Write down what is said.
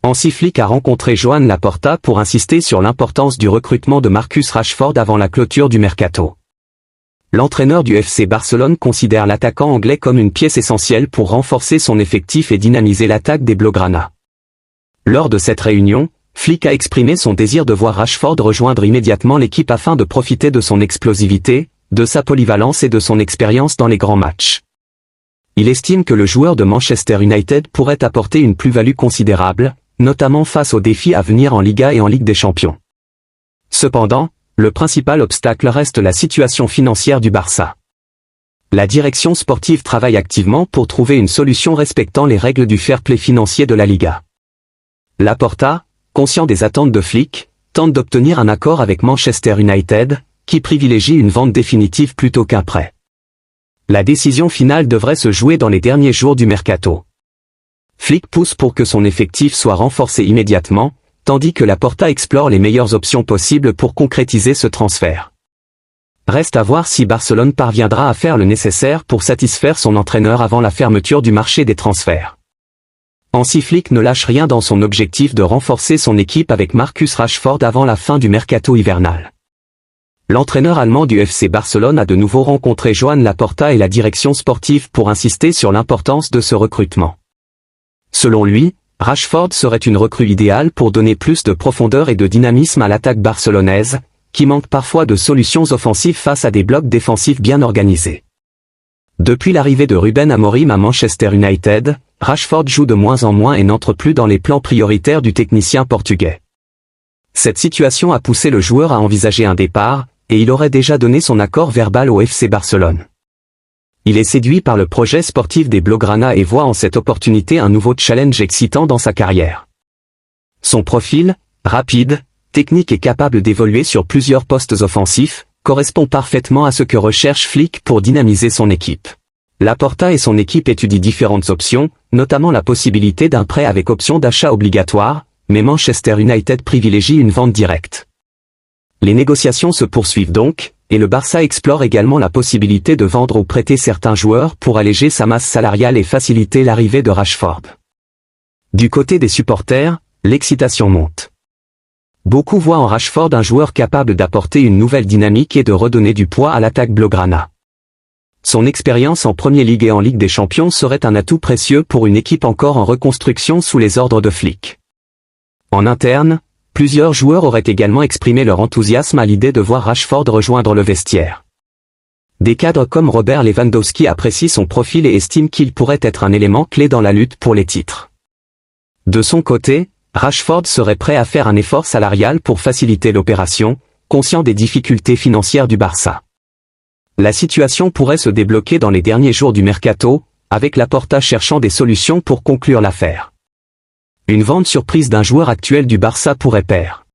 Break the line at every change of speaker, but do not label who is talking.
Hansi Flick a rencontré Joan Laporta pour insister sur l'importance du recrutement de Marcus Rashford avant la clôture du mercato. L'entraîneur du FC Barcelone considère l'attaquant anglais comme une pièce essentielle pour renforcer son effectif et dynamiser l'attaque des Blaugrana. Lors de cette réunion, Flick a exprimé son désir de voir Rashford rejoindre immédiatement l'équipe afin de profiter de son explosivité, de sa polyvalence et de son expérience dans les grands matchs. Il estime que le joueur de Manchester United pourrait apporter une plus-value considérable, notamment face aux défis à venir en Liga et en Ligue des Champions. Cependant, le principal obstacle reste la situation financière du Barça. La direction sportive travaille activement pour trouver une solution respectant les règles du fair play financier de la Liga. Laporta, conscient des attentes de Flick, tente d'obtenir un accord avec Manchester United, qui privilégie une vente définitive plutôt qu'un prêt. La décision finale devrait se jouer dans les derniers jours du mercato. Flick pousse pour que son effectif soit renforcé immédiatement, tandis que Laporta explore les meilleures options possibles pour concrétiser ce transfert. Reste à voir si Barcelone parviendra à faire le nécessaire pour satisfaire son entraîneur avant la fermeture du marché des transferts. Hansi Flick ne lâche rien dans son objectif de renforcer son équipe avec Marcus Rashford avant la fin du mercato hivernal. L'entraîneur allemand du FC Barcelone a de nouveau rencontré Joan Laporta et la direction sportive pour insister sur l'importance de ce recrutement. Selon lui, Rashford serait une recrue idéale pour donner plus de profondeur et de dynamisme à l'attaque barcelonaise, qui manque parfois de solutions offensives face à des blocs défensifs bien organisés. Depuis l'arrivée de Ruben Amorim à Manchester United, Rashford joue de moins en moins et n'entre plus dans les plans prioritaires du technicien portugais. Cette situation a poussé le joueur à envisager un départ, et il aurait déjà donné son accord verbal au FC Barcelone. Il est séduit par le projet sportif des Blaugrana et voit en cette opportunité un nouveau challenge excitant dans sa carrière. Son profil, rapide, technique et capable d'évoluer sur plusieurs postes offensifs, correspond parfaitement à ce que recherche Flick pour dynamiser son équipe. Laporta et son équipe étudient différentes options, notamment la possibilité d'un prêt avec option d'achat obligatoire, mais Manchester United privilégie une vente directe. Les négociations se poursuivent donc, et le Barça explore également la possibilité de vendre ou prêter certains joueurs pour alléger sa masse salariale et faciliter l'arrivée de Rashford. Du côté des supporters, l'excitation monte. Beaucoup voient en Rashford un joueur capable d'apporter une nouvelle dynamique et de redonner du poids à l'attaque Blaugrana. Son expérience en Premier League et en Ligue des Champions serait un atout précieux pour une équipe encore en reconstruction sous les ordres de Flick. En interne, plusieurs joueurs auraient également exprimé leur enthousiasme à l'idée de voir Rashford rejoindre le vestiaire. Des cadres comme Robert Lewandowski apprécient son profil et estiment qu'il pourrait être un élément clé dans la lutte pour les titres. De son côté, Rashford serait prêt à faire un effort salarial pour faciliter l'opération, conscient des difficultés financières du Barça. La situation pourrait se débloquer dans les derniers jours du mercato, avec Laporta cherchant des solutions pour conclure l'affaire. Une vente surprise d'un joueur actuel du Barça pourrait pair.